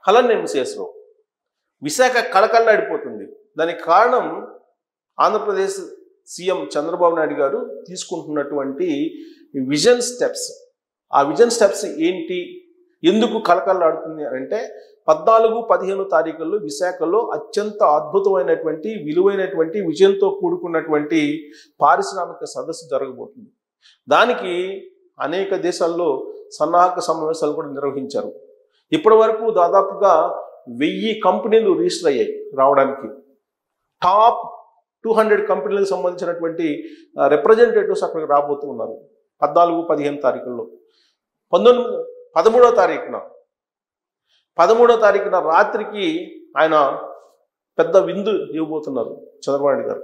కలన్ ఎంసీఎస్లో విశాఖ కళకళలాడిపోతుంది. దానికి కారణం ఆంధ్రప్రదేశ్ సీఎం చంద్రబాబు నాయుడు గారు తీసుకుంటున్నటువంటి విజన్ స్టెప్స్. ఆ విజన్ స్టెప్స్ ఏంటి, ఎందుకు కళకళలాడుతుంది అంటే 14-15 తారీఖుల్లో విశాఖలో అత్యంత అద్భుతమైనటువంటి విలువైనటువంటి విజయంతో కూడుకున్నటువంటి పారిశ్రామిక సదస్సు జరగబోతుంది. దానికి అనేక దేశాల్లో సన్నాహక సమావేశాలు కూడా నిర్వహించారు. ఇప్పటి వరకు దాదాపుగా 1000 కంపెనీలు రిజిస్టర్ అయ్యాయి రావడానికి. టాప్ 200 కంపెనీలకు సంబంధించినటువంటి రిప్రజెంటేటివ్స్ అక్కడికి రాబోతూ ఉన్నారు 14-15 తారీఖుల్లో. 13వ తారీఖున రాత్రికి ఆయన పెద్ద విందు ఇవ్వబోతున్నారు చంద్రబాబు నాయుడు గారు.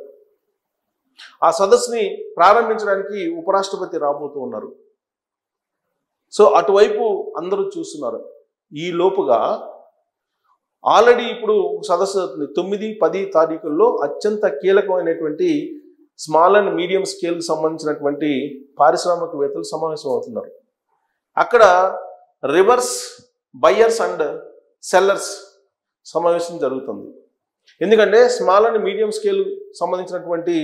ఆ సదస్సుని ప్రారంభించడానికి ఉపరాష్ట్రపతి రాబోతూ ఉన్నారు. సో అటువైపు అందరూ చూస్తున్నారు. ఈ లోపుగా ఆల్రెడీ ఇప్పుడు సదస్సు 9-10 తారీఖుల్లో అత్యంత కీలకమైనటువంటి స్మాల్ అండ్ మీడియం స్కేల్కి సంబంధించినటువంటి పారిశ్రామికవేత్తలు సమావేశం అవుతున్నారు. అక్కడ రివర్స్ బయర్స్ అండ్ సెల్లర్స్ సమావేశం జరుగుతుంది. ఎందుకంటే స్మాల్ అండ్ మీడియం స్కేల్ సంబంధించినటువంటి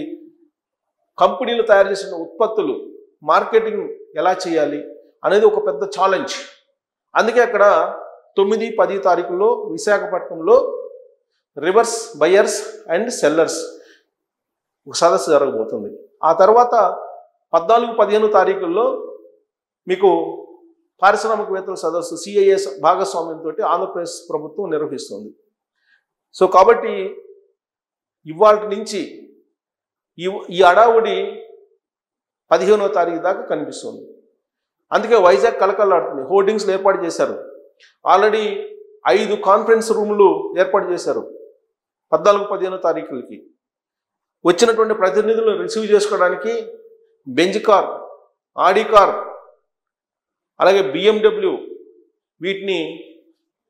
కంపెనీలు తయారు చేసిన ఉత్పత్తులు మార్కెటింగ్ ఎలా చేయాలి అనేది ఒక పెద్ద ఛాలెంజ్. అందుకే అక్కడ 9-10 తారీఖుల్లో విశాఖపట్నంలో రివర్స్ బయర్స్ అండ్ సెల్లర్స్ సదస్సు జరగబోతుంది. ఆ తర్వాత 14-15 తారీఖుల్లో మీకు పారిశ్రామికవేత్తల సదస్సు సిఐఎస్ భాగస్వామ్యంతో ఆంధ్రప్రదేశ్ ప్రభుత్వం నిర్వహిస్తుంది. సో కాబట్టి ఇవాళ నుంచి ఈ అడావుడి 15వ తారీఖు దాకా కనిపిస్తుంది. అందుకే వైజాగ్ కలకలాడుతుంది. హోర్డింగ్స్లు ఏర్పాటు చేశారు. ఆల్రెడీ 5 కాన్ఫరెన్స్ రూమ్లు ఏర్పాటు చేశారు 14-15 తారీఖులకి. వచ్చినటువంటి ప్రతినిధులను రిసీవ్ చేసుకోవడానికి బెంజ్ కార్, ఆడి కార్, అలాగే BMW వీటిని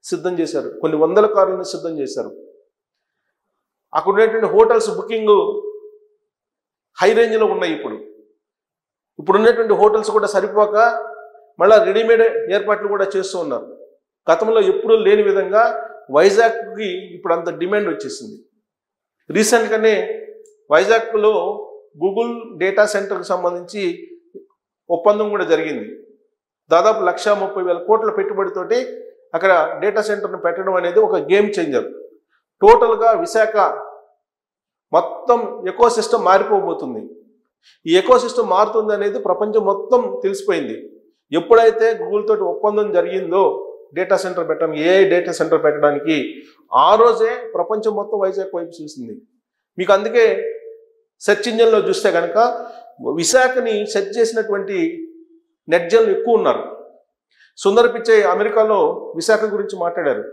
సిద్ధం చేశారు. కొన్ని వందల కార్లను సిద్ధం చేశారు. అక్కడ ఉన్నటువంటి హోటల్స్ బుకింగ్ హై రేంజ్లో ఉన్నాయి. ఇప్పుడు ఉన్నటువంటి హోటల్స్ కూడా సరిపోక మళ్ళీ రెడీమేడ్ ఏర్పాట్లు కూడా చేస్తూ ఉన్నారు. గతంలో ఎప్పుడూ లేని విధంగా వైజాగ్కి ఇప్పుడు అంత డిమాండ్ వచ్చేసింది. రీసెంట్గానే వైజాగ్లో గూగుల్ డేటా సెంటర్కి సంబంధించి ఒప్పందం కూడా జరిగింది. దాదాపు 1,30,000 కోట్ల పెట్టుబడితోటి అక్కడ డేటా సెంటర్ను పెట్టడం అనేది ఒక గేమ్ చేంజర్. టోటల్గా విశాఖ మొత్తం ఎకోసిస్టమ్ మారిపోబోతుంది. ఈ ఎకోసిస్టమ్ మారుతుంది అనేది ప్రపంచం మొత్తం తెలిసిపోయింది. ఎప్పుడైతే గూగుల్ తోటి ఒప్పందం జరిగిందో డేటా సెంటర్ పెట్టడం, ఏఐ డేటా సెంటర్ పెట్టడానికి, ఆ రోజే ప్రపంచం మొత్తం వైజాగ్ వైపు చూసింది. మీకు అందుకే సెర్చ్ ఇంజిన్లో చూస్తే కనుక విశాఖని సెర్చ్ చేసినటువంటి నెట్జన్లు ఎక్కువ ఉన్నారు. సుందర్ పిచ్చై అమెరికాలో విశాఖ గురించి మాట్లాడారు.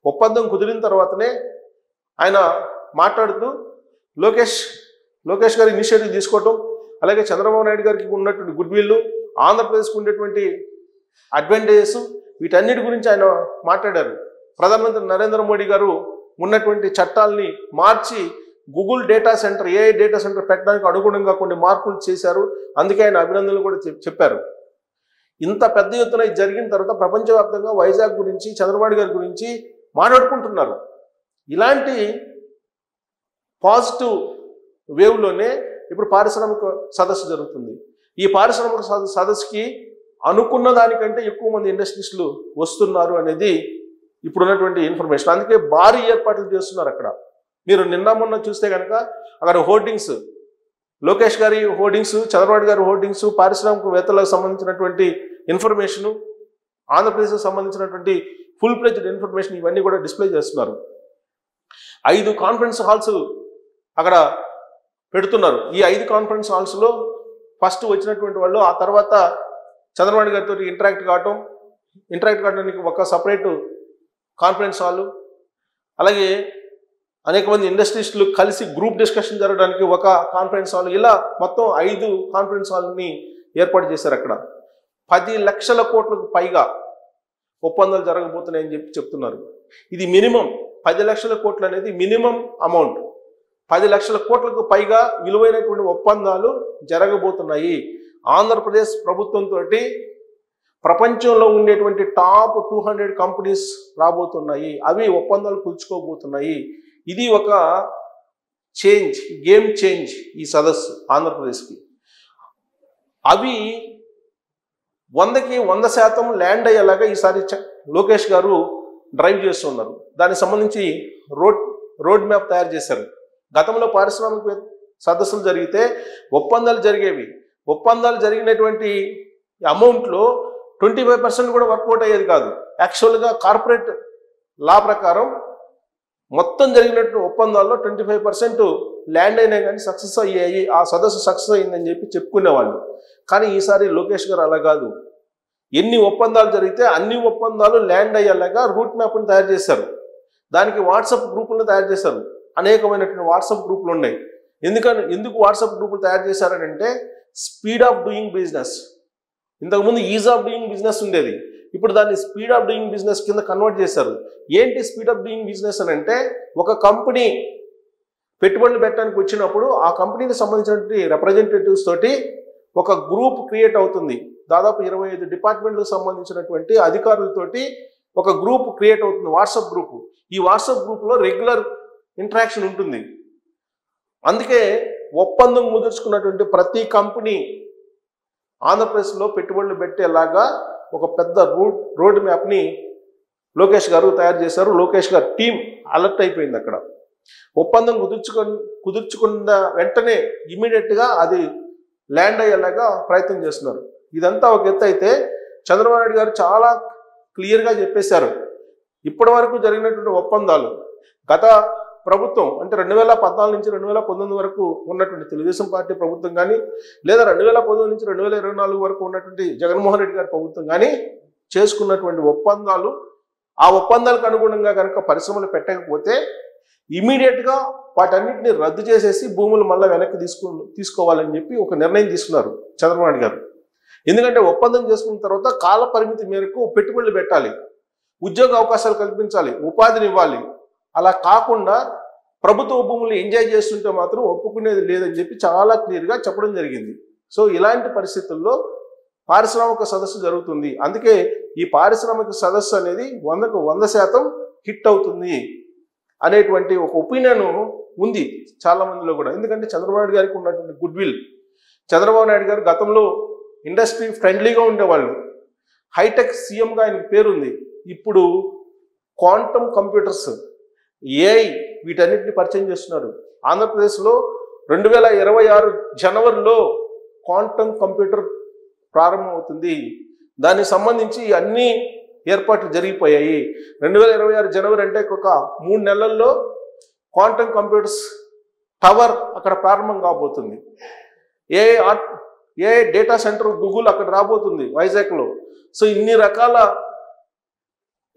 ఒప్పందం కుదిరిన తర్వాతనే ఆయన మాట్లాడుతూ లోకేష్ గారి ఇనిషియేటివ్ తీసుకోవటం, అలాగే చంద్రబాబు నాయుడు గారికి ఉన్నటువంటి గుడ్ విల్, ఆంధ్రప్రదేశ్కి ఉండేటువంటి అడ్వాంటేజెస్, వీటన్నిటి గురించి ఆయన మాట్లాడారు. ప్రధానమంత్రి నరేంద్ర మోడీ గారు ఉన్నటువంటి చట్టాలని మార్చి Google data center, AI data center పెట్టడానికి అనుగుణంగా కొన్ని మార్పులు చేశారు. అందుకే ఆయన అభినందనలు కూడా చెప్పారు. ఇంత పెద్ద ఎత్తున ఇది జరిగిన తర్వాత ప్రపంచవ్యాప్తంగా వైజాగ్ గురించి, చంద్రబాబు గారి గురించి మాట్లాడుకుంటున్నారు. ఇలాంటి పాజిటివ్ వేవ్లోనే ఇప్పుడు పారిశ్రామిక సదస్సు జరుగుతుంది. ఈ పారిశ్రామిక సదస్సుకి అనుకున్న దానికంటే ఎక్కువ మంది ఇండస్ట్రీస్టులు వస్తున్నారు అనేది ఇప్పుడున్నటువంటి ఇన్ఫర్మేషన్. అందుకే భారీ ఏర్పాట్లు చేస్తున్నారు అక్కడ. మీరు నిన్న మొన్న చూస్తే కనుక అక్కడ హోర్డింగ్స్, లోకేష్ గారి హోర్డింగ్స్, చంద్రబాబు గారి హోర్డింగ్స్, పారిశ్రామికవేత్తలకు సంబంధించినటువంటి ఇన్ఫర్మేషను, ఆంధ్రప్రదేశ్కి సంబంధించినటువంటి ఫుల్ ఫ్లెడ్జ్డ్ ఇన్ఫర్మేషన్ ఇవన్నీ కూడా డిస్ప్లే చేస్తున్నారు. 5 కాన్ఫరెన్స్ హాల్స్ అక్కడ పెడుతున్నారు. ఈ 5 కాన్ఫరెన్స్ హాల్స్లో ఫస్ట్ వచ్చినటువంటి వాళ్ళు ఆ తర్వాత చంద్రబాబు గారితో ఇంటరాక్ట్ కావడానికి ఒక సపరేట్ కాన్ఫరెన్స్ హాలు, అలాగే అనేక మంది ఇండస్ట్రీస్టులు కలిసి గ్రూప్ డిస్కషన్ జరగడానికి ఒక కాన్ఫరెన్స్ హాల్, ఇలా మొత్తం 5 కాన్ఫరెన్స్ హాల్ని ఏర్పాటు చేశారు. అక్కడ 10 లక్షల కోట్లకు పైగా ఒప్పందాలు జరగబోతున్నాయని చెప్తున్నారు. ఇది మినిమం 10 లక్షల కోట్లు అనేది మినిమం అమౌంట్. 10 లక్షల కోట్లకు పైగా విలువైనటువంటి ఒప్పందాలు జరగబోతున్నాయి. ఆంధ్రప్రదేశ్ ప్రభుత్వంతో ప్రపంచంలో ఉండేటువంటి టాప్ 200 కంపెనీస్ రాబోతున్నాయి. అవి ఒప్పందాలు కుదుర్చుకోబోతున్నాయి. ఇది ఒక చేంజ్, గేమ్ చేంజ్ ఈ సదస్సు ఆంధ్రప్రదేశ్కి. అవి 100కి 100% ల్యాండ్ అయ్యేలాగా ఈసారి లోకేష్ గారు డ్రైవ్ చేస్తున్నారు. దానికి సంబంధించి రోడ్ మ్యాప్ తయారు చేశారు. గతంలో పారిశ్రామిక సదస్సులు జరిగితే ఒప్పందాలు జరిగేవి. ఒప్పందాలు జరిగినటువంటి అమౌంట్లో 25% కూడా వర్కౌట్ అయ్యేది కాదు. యాక్చువల్గా కార్పొరేట్ లా ప్రకారం మొత్తం జరిగినట్టు ఒప్పందాల్లో 25% ల్యాండ్ అయినా కానీ సక్సెస్ అయ్యాయి, ఆ సదస్సు సక్సెస్ అయ్యిందని చెప్పి చెప్పుకునేవాళ్ళు. కానీ ఈసారి లోకేష్ గారు అలా కాదు. ఎన్ని ఒప్పందాలు జరిగితే అన్ని ఒప్పందాలు ల్యాండ్ అయ్యేలాగా రూట్ మ్యాప్ని తయారు చేశారు. దానికి వాట్సాప్ గ్రూపులను తయారు చేశారు. అనేకమైనటువంటి వాట్సాప్ గ్రూపులు ఉన్నాయి. ఎందుకు వాట్సాప్ గ్రూపులు తయారు చేశారంటే స్పీడ్ ఆఫ్ డూయింగ్ బిజినెస్. ఇంతకుముందు ఈజ్ ఆఫ్ డూయింగ్ బిజినెస్ ఉండేది, ఇప్పుడు దాన్ని స్పీడ్ ఆఫ్ డూయింగ్ బిజినెస్ కింద కన్వర్ట్ చేశారు. ఏంటి స్పీడ్ ఆఫ్ డూయింగ్ బిజినెస్ అని అంటే, ఒక కంపెనీ పెట్టుబడులు పెట్టడానికి వచ్చినప్పుడు ఆ కంపెనీకి సంబంధించినటువంటి రిప్రజెంటేటివ్స్ తోటి ఒక గ్రూప్ క్రియేట్ అవుతుంది. దాదాపు 25 డిపార్ట్మెంట్లకు సంబంధించినటువంటి అధికారులతోటి ఒక గ్రూప్ క్రియేట్ అవుతుంది, వాట్సాప్ గ్రూప్. ఈ వాట్సాప్ గ్రూప్లో రెగ్యులర్ ఇంటరాక్షన్ ఉంటుంది. అందుకే ఒప్పందం కుదుర్చుకున్నటువంటి ప్రతి కంపెనీ ఆంధ్రప్రదేశ్లో పెట్టుబడులు పెట్టేలాగా ఒక పెద్ద రోడ్ మ్యాప్ని లోకేష్ గారు తయారు చేశారు. లోకేష్ గారు టీం అలర్ట్ అయిపోయింది. అక్కడ ఒప్పందం కుదుర్చుకున్న వెంటనే ఇమీడియట్గా అది ల్యాండ్ అయ్యేలాగా ప్రయత్నం చేస్తున్నారు. ఇదంతా ఒక ఎత్తు అయితే, చంద్రబాబు నాయుడు గారు చాలా క్లియర్గా చెప్పేశారు. ఇప్పటి వరకు జరిగినటువంటి ఒప్పందాలు గత ప్రభుత్వం అంటే 2014 నుంచి 2019 వరకు ఉన్నటువంటి తెలుగుదేశం పార్టీ ప్రభుత్వం కానీ, లేదా 2019 నుంచి 2024 వరకు ఉన్నటువంటి జగన్మోహన్ రెడ్డి గారి ప్రభుత్వం కానీ చేసుకున్నటువంటి ఒప్పందాలు, ఆ ఒప్పందాలకు అనుగుణంగా కనుక పరిశ్రమలు పెట్టకపోతే ఇమీడియట్గా వాటన్నిటిని రద్దు చేసేసి భూములు మళ్ళీ వెనక్కి తీసుకోవాలని చెప్పి ఒక నిర్ణయం తీసుకున్నారు చంద్రబాబు నాయుడు గారు. ఎందుకంటే ఒప్పందం చేసుకున్న తర్వాత కాల పరిమితి మేరకు పెట్టుబడులు పెట్టాలి, ఉద్యోగ అవకాశాలు కల్పించాలి, ఉపాధిని ఇవ్వాలి. అలా కాకుండా ప్రభుత్వ భూములు ఎంజాయ్ చేస్తుంటే మాత్రం ఒప్పుకునేది లేదని చెప్పి చాలా క్లియర్గా చెప్పడం జరిగింది. సో ఇలాంటి పరిస్థితుల్లో పారిశ్రామిక సదస్సు జరుగుతుంది. అందుకే ఈ పారిశ్రామిక సదస్సు అనేది 100కు 100% హిట్ అవుతుంది అనేటువంటి ఒక ఒపీనియన్ ఉంది చాలా మందిలో కూడా. ఎందుకంటే చంద్రబాబు నాయుడు గారికి ఉన్నటువంటి గుడ్ విల్. చంద్రబాబు నాయుడు గారు గతంలో ఇండస్ట్రీ ఫ్రెండ్లీగా ఉండేవాళ్ళు, హైటెక్ సీఎంగా ఆయనకు పేరుంది. ఇప్పుడు క్వాంటమ్ కంప్యూటర్స్, ఏఐ వీటన్నిటిని పరిచయం చేస్తున్నారు. ఆంధ్రప్రదేశ్లో 2026 జనవరిలో క్వాంటమ్ కంప్యూటర్ ప్రారంభమవుతుంది. దానికి సంబంధించి అన్ని ఏర్పాట్లు జరిగిపోయాయి. 2026 జనవరి అంటే ఒక 3 నెలల్లో క్వాంటమ్ కంప్యూటర్స్ టవర్ అక్కడ ప్రారంభం కాబోతుంది. ఏఐ డేటా సెంటర్ గూగుల్ అక్కడ రాబోతుంది వైజాగ్లో. సో ఇన్ని రకాల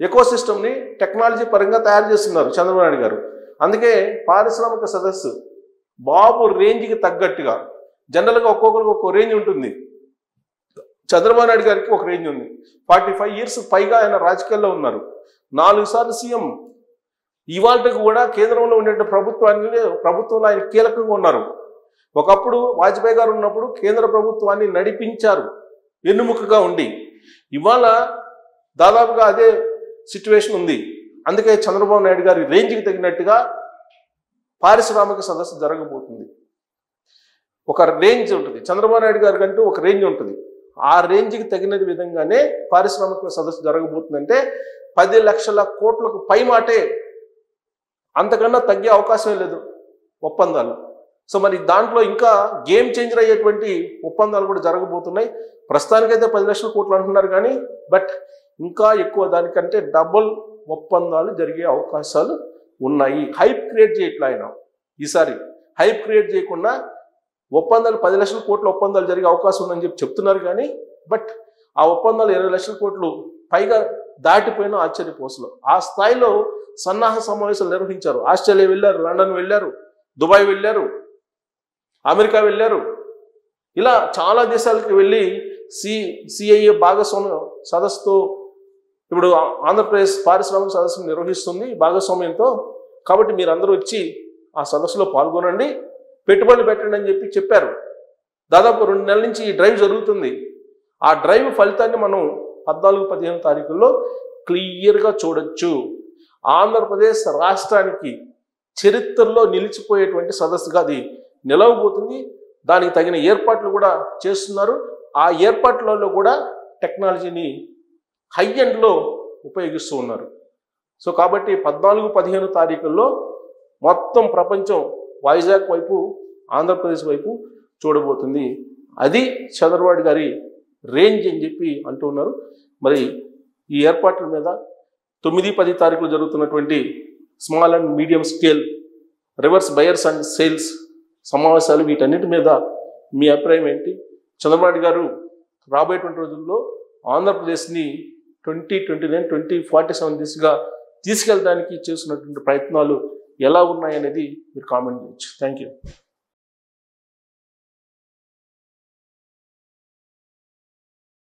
ఎకోసిస్టమ్ని టెక్నాలజీ పరంగా తయారు చేస్తున్నారు చంద్రబాబు నాయుడు గారు. అందుకే పారిశ్రామిక సదస్సు బాబు రేంజ్కి తగ్గట్టుగా, జనరల్గా ఒక్కొక్కరికి ఒక్కో రేంజ్ ఉంటుంది. చంద్రబాబు నాయుడు గారికి ఒక రేంజ్ ఉంది. 45 ఇయర్స్ పైగా ఆయన రాజకీయాల్లో ఉన్నారు, 4 సార్లు సీఎం. ఇవాళకి కూడా కేంద్రంలో ఉండే ప్రభుత్వంలో ఆయన కీలకంగా ఉన్నారు. ఒకప్పుడు వాజ్పేయి గారు ఉన్నప్పుడు కేంద్ర ప్రభుత్వాన్ని నడిపించారు వెన్నుముకగా ఉండి. ఇవాళ దాదాపుగా అదే సిచ్యువేషన్ ఉంది. అందుకే చంద్రబాబు నాయుడు గారి రేంజ్కి తగినట్టుగా పారిశ్రామిక సదస్సు జరగబోతుంది. ఒక రేంజ్ ఉంటుంది, చంద్రబాబు నాయుడు గారి కంటూ ఒక రేంజ్ ఉంటుంది. ఆ రేంజ్కి తగిన విధంగానే పారిశ్రామిక సదస్సు జరగబోతుందంటే 10 లక్షల కోట్లకు పై మాటే, అంతకన్నా తగ్గే అవకాశమే లేదు ఒప్పందాలు. సో మరి దాంట్లో ఇంకా గేమ్ చేంజర్ అయ్యేటువంటి ఒప్పందాలు కూడా జరగబోతున్నాయి. ప్రస్తుతానికైతే 10 లక్షల కోట్లు అంటున్నారు కానీ, బట్ ఇంకా ఎక్కువ, దానికంటే డబుల్ ఒప్పందాలు జరిగే అవకాశాలు ఉన్నాయి. హైప్ క్రియేట్ చేయట్లా ఆయన. ఈసారి హైప్ క్రియేట్ చేయకుండా ఒప్పందాలు 10 లక్షల కోట్ల ఒప్పందాలు జరిగే అవకాశం ఉందని చెప్తున్నారు కానీ, బట్ ఆ ఒప్పందాలు 20 లక్షల కోట్లు పైగా దాటిపోయినా ఆశ్చర్యపోసలు. ఆ స్థాయిలో సన్నాహ సమావేశాలు నిర్వహించారు. ఆస్ట్రేలియా వెళ్ళారు, లండన్ వెళ్ళారు, దుబాయ్ వెళ్ళారు, అమెరికా వెళ్ళారు. ఇలా చాలా దేశాలకు వెళ్ళి సిఐఏ భాగస్వామ్య సదస్సుతో ఇప్పుడు ఆంధ్రప్రదేశ్ పారిశ్రామిక సదస్సును నిర్వహిస్తుంది భాగస్వామ్యంతో. కాబట్టి మీరందరూ వచ్చి ఆ సదస్సులో పాల్గొనండి, పెట్టుబడులు పెట్టండి అని చెప్పారు. దాదాపు 2 నెలల నుంచి ఈ డ్రైవ్ జరుగుతుంది. ఆ డ్రైవ్ ఫలితాన్ని మనం 14-15 తారీఖుల్లో క్లియర్గా చూడొచ్చు. ఆంధ్రప్రదేశ్ రాష్ట్రానికి చరిత్రలో నిలిచిపోయేటువంటి సదస్సుగా అది నిలవబోతుంది. దానికి తగిన ఏర్పాట్లు కూడా చేస్తున్నారు. ఆ ఏర్పాట్లలో కూడా టెక్నాలజీని హై ఎండ్లో ఉపయోగిస్తూ ఉన్నారు. సో కాబట్టి 14-15 తారీఖుల్లో మొత్తం ప్రపంచం వైజాగ్ వైపు, ఆంధ్రప్రదేశ్ వైపు చూడబోతుంది. అది చంద్రబాబు గారి రేంజ్ అని చెప్పి అంటూ ఉన్నారు. మరి ఈ ఏర్పాట్ల మీద 9-10 తారీఖులు జరుగుతున్నటువంటి small and medium scale reverse buyers and sales సమావేశాలు, వీటన్నిటి మీద మీ అభిప్రాయం ఏంటి? చంద్రబాబు గారు రాబోయేటువంటి రోజుల్లో ఆంధ్రప్రదేశ్ని 2029, 2047 దిశగా తీసుకెళ్ళడానికి చేస్తున్నటువంటి ప్రయత్నాలు ఎలా ఉన్నాయనేది మీరు కామెంట్ చేయొచ్చు. Thank you.